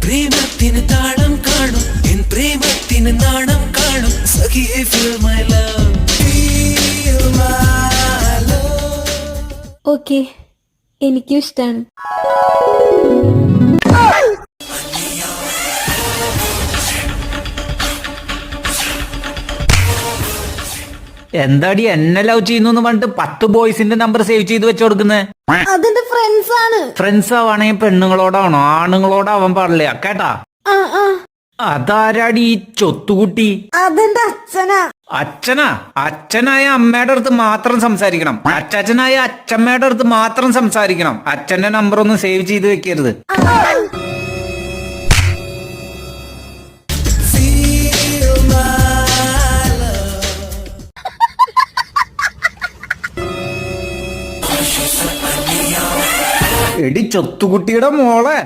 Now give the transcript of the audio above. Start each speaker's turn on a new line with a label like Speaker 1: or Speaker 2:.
Speaker 1: പ്രേമത്തിന് താളം കാണും എൻ പ്രേമത്തിന് നാണം കാണും സഖിയെ feel my love, feel my love.
Speaker 2: Okay, എനിക്കും ഇഷ്ടാണ്.
Speaker 3: എന്താടി എന്നെ ലവ് ചെയ്യുന്നു പറഞ്ഞിട്ട് 10 ബോയ്സിന്റെ നമ്പർ സേവ് ചെയ്ത് വെച്ചു കൊടുക്കുന്നേ?
Speaker 2: അതെന്റെ ഫ്രണ്ട്സ് ആണ്.
Speaker 3: ഫ്രണ്ട്സ് ആവാണെങ്കിൽ പെണ്ണുങ്ങളോടാണോ ആണുങ്ങളോടാവാൻ പാടില്ല കേട്ടാ. അതാരാടി ഈ ചൊത്തുകുട്ടി?
Speaker 2: അതെന്റെ അച്ഛനാ.
Speaker 3: അച്ഛനാ? അച്ഛനായ അമ്മയുടെ അടുത്ത് മാത്രം സംസാരിക്കണം, അച്ഛനായ അച്ഛമ്മയുടെ അടുത്ത് മാത്രം സംസാരിക്കണം. അച്ഛന്റെ നമ്പർ ഒന്നും സേവ് ചെയ്ത് വെക്കരുത്.
Speaker 1: Feel my love.
Speaker 3: എടി ചൊത്തുകുട്ടിയുടെ മോളെ,